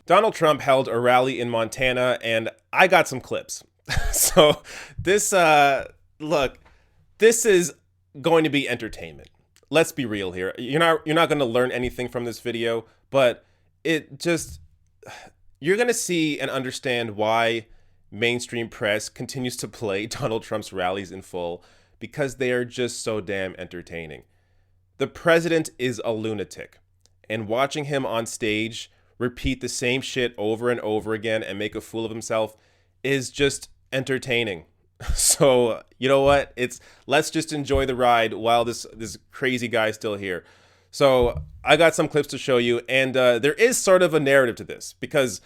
Donald Trump held a rally in Montana, and I got some clips. So this, look, this is going to be entertainment. Let's be real here. You're not going to learn anything from this video, but it just, you're going to see and understand why mainstream press continues to play Donald Trump's rallies in full, because they are just so damn entertaining. The president is a lunatic, and watching him on stage repeat the same shit over and over again and make a fool of himself is just entertaining. So, you know what? Let's just enjoy the ride while this crazy guy's still here. So, I got some clips to show you, and there is sort of a narrative to this, because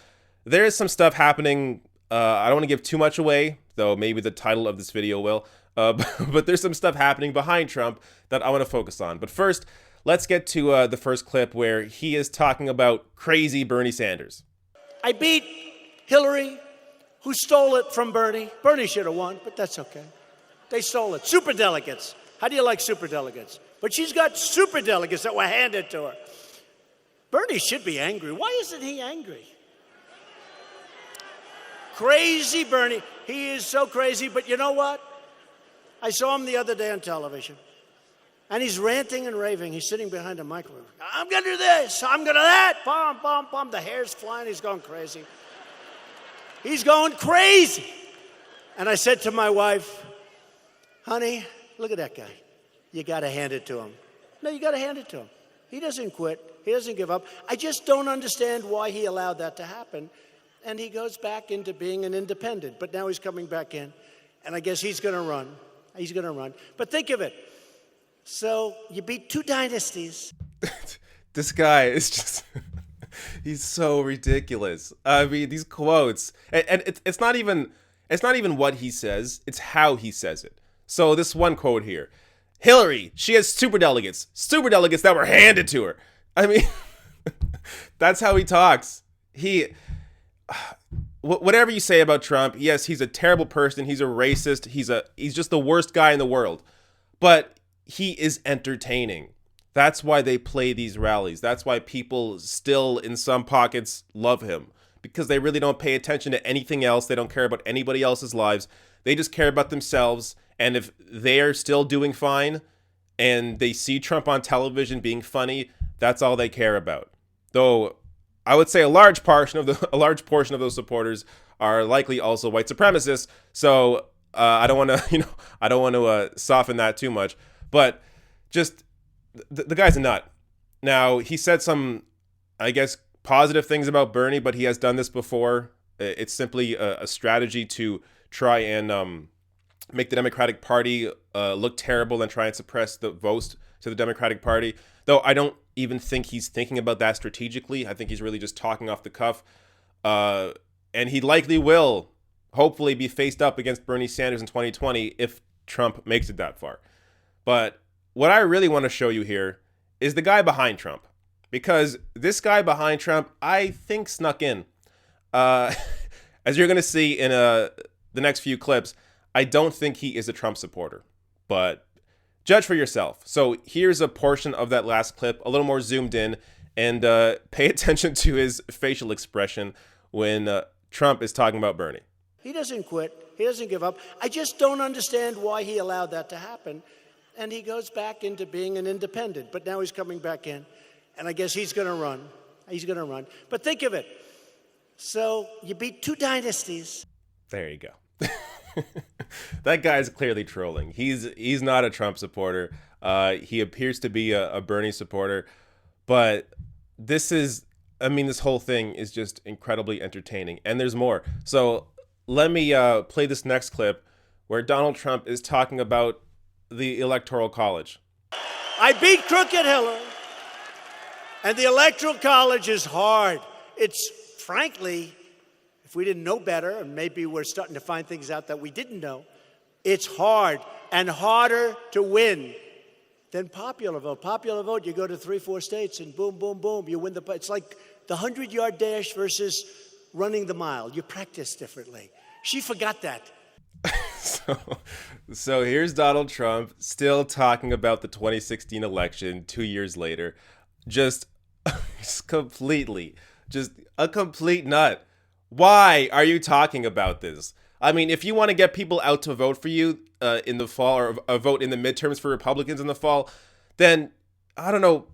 there is some stuff happening. I don't want to give too much away, though maybe the title of this video will. But there's some stuff happening behind Trump that I want to focus on. But first, let's get to the first clip where he is talking about crazy Bernie Sanders. I beat Hillary, who stole it from Bernie. Bernie should have won, but that's okay. They stole it. Superdelegates. How do you like superdelegates? But she's got superdelegates that were handed to her. Bernie should be angry. Why isn't he angry? Crazy Bernie. He is so crazy, but you know what? I saw him the other day on television, and he's ranting and raving. He's sitting behind a microphone. I'm going to do this. I'm going to that. Bum, bum, bum. The hair's flying. He's going crazy. He's going crazy. And I said to my wife, honey, look at that guy. You got to hand it to him. No, you got to hand it to him. He doesn't quit. He doesn't give up. I just don't understand why he allowed that to happen. And he goes back into being an independent. But now he's coming back in. And I guess he's going to run. He's going to run. But think of it. So you beat two dynasties. This guy is just, he's so ridiculous. I mean, these quotes, and it's not even what he says, it's how he says it. So this one quote here, Hillary, she has superdelegates that were handed to her. I mean, that's how he talks. Whatever you say about Trump, yes, he's a terrible person. He's a racist. He's just the worst guy in the world. But he is entertaining. That's why they play these rallies. That's why people still, in some pockets, love him. Because they really don't pay attention to anything else. They don't care about anybody else's lives. They just care about themselves. And if they are still doing fine and they see Trump on television being funny, that's all they care about. Though I would say a large portion of those supporters are likely also white supremacists. So I don't want to, soften that too much. But just the guy's a nut. Now he said some, I guess, positive things about Bernie, but he has done this before. It's simply a strategy to try and make the Democratic Party look terrible and try and suppress the votes to the Democratic Party. Though I don't even think he's thinking about that strategically. I think he's really just talking off the cuff. And he likely will, hopefully, be faced up against Bernie Sanders in 2020 if Trump makes it that far. But what I really want to show you here is the guy behind Trump. Because this guy behind Trump, I think, snuck in. As you're going to see in the next few clips, I don't think he is a Trump supporter. But judge for yourself. So here's a portion of that last clip, a little more zoomed in, and pay attention to his facial expression when Trump is talking about Bernie. He doesn't quit. He doesn't give up. I just don't understand why he allowed that to happen. And he goes back into being an independent. But now he's coming back in. And I guess he's going to run. He's going to run. But think of it. So you beat two dynasties. There you go. That guy's clearly trolling. He's not a Trump supporter. He appears to be a Bernie supporter. But this whole thing is just incredibly entertaining. And there's more. So let me play this next clip where Donald Trump is talking about the Electoral College. I beat crooked Hillary. And the Electoral College is hard. It's, frankly, if we didn't know better, and maybe we're starting to find things out that we didn't know, it's hard and harder to win than popular vote. Popular vote, you go to 3-4 states and boom, boom, boom, you win it's like the 100-yard dash versus running the mile. You practice differently. She forgot that. So here's Donald Trump still talking about the 2016 election 2 years later, just completely Just a complete nut. Why are you talking about this? I mean, if you want to get people out to vote for you in the fall, or vote in the midterms for Republicans in the fall, then, I don't know,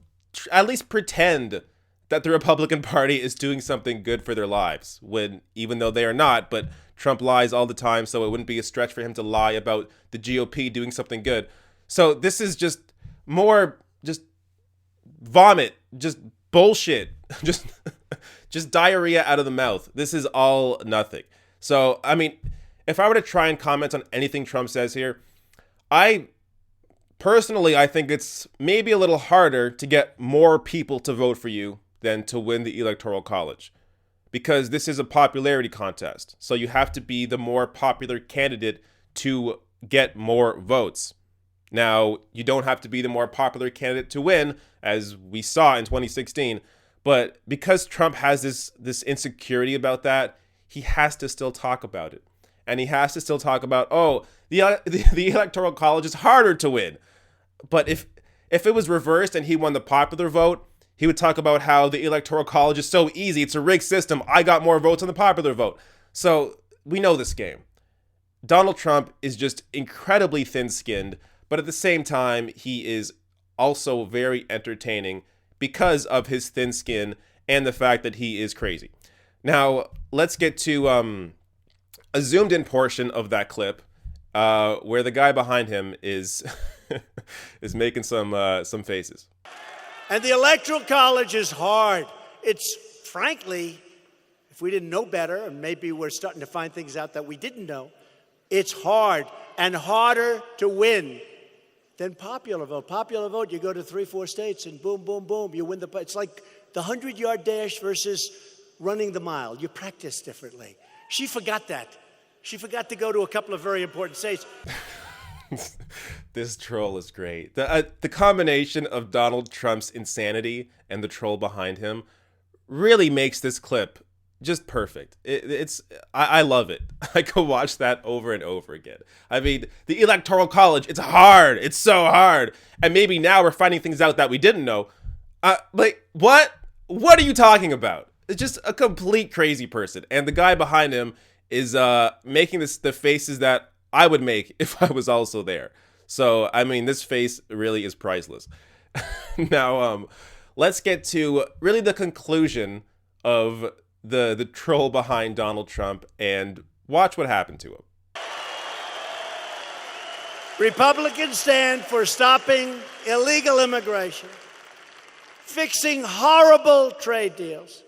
at least pretend that the Republican Party is doing something good for their lives, when even though they are not. But Trump lies all the time, so it wouldn't be a stretch for him to lie about the GOP doing something good. So this is just more just vomit, just bullshit, just diarrhea out of the mouth. This is all nothing. So, I mean, if I were to try and comment on anything Trump says here, I think it's maybe a little harder to get more people to vote for you than to win the Electoral College, because this is a popularity contest. So you have to be the more popular candidate to get more votes. Now, you don't have to be the more popular candidate to win, as we saw in 2016, but because Trump has this insecurity about that, he has to still talk about it. And he has to still talk about, oh, the Electoral College is harder to win. But if it was reversed and he won the popular vote, he would talk about how the Electoral College is so easy. It's a rigged system. I got more votes on the popular vote. So we know this game. Donald Trump is just incredibly thin-skinned, but at the same time, he is also very entertaining because of his thin skin and the fact that he is crazy. Now, let's get to a zoomed-in portion of that clip where the guy behind him is is making some faces. And the Electoral College is hard. It's, frankly, if we didn't know better, and maybe we're starting to find things out that we didn't know, it's hard and harder to win than popular vote. Popular vote, you go to 3-4 states and boom, boom, boom, you win the. It's like the 100-yard dash versus running the mile. You practice differently. She forgot that. She forgot to go to a couple of very important states. This troll is great. The combination of Donald Trump's insanity and the troll behind him really makes this clip just perfect. I love it. I could watch that over and over again. I mean, the Electoral College, it's hard. It's so hard. And maybe now we're finding things out that we didn't know. Like, what? What are you talking about? It's just a complete crazy person. And the guy behind him is making the faces that I would make if I was also there. So, I mean, this face really is priceless. Now, let's get to really the conclusion of the troll behind Donald Trump and watch what happened to him. Republicans stand for stopping illegal immigration, fixing horrible trade deals,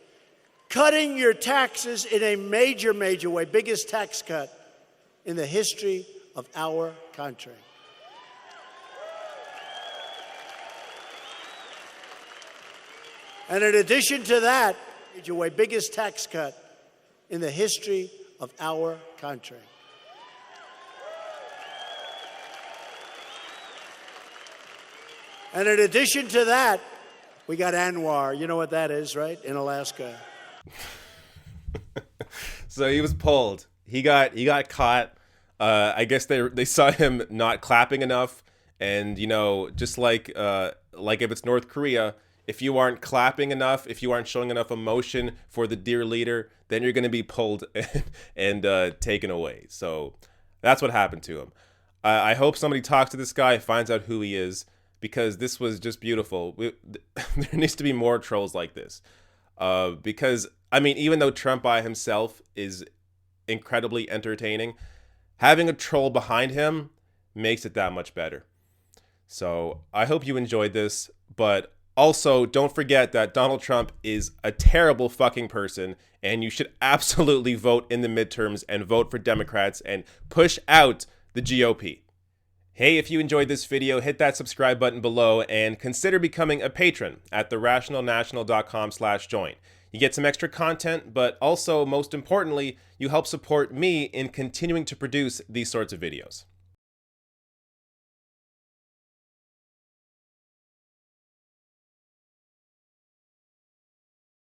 cutting your taxes in a major, major way, biggest tax cut in the history of our country. And in addition to that, major way, biggest tax cut in the history of our country. And in addition to that, we got Anwar. You know what that is, right? In Alaska. So he was pulled. He got caught. I guess they saw him not clapping enough, and just like if it's North Korea, if you aren't clapping enough, if you aren't showing enough emotion for the dear leader, then you're gonna be pulled and taken away. So that's what happened to him. I hope somebody talks to this guy, finds out who he is, because this was just beautiful. There needs to be more trolls like this, because I mean, even though Trump by himself is incredibly entertaining, having a troll behind him makes it that much better. So I hope you enjoyed this, but also don't forget that Donald Trump is a terrible fucking person, and you should absolutely vote in the midterms and vote for Democrats and push out the GOP. Hey, if you enjoyed this video, hit that subscribe button below and consider becoming a patron at therationalnational.com/join. You get some extra content, but also, most importantly, you help support me in continuing to produce these sorts of videos.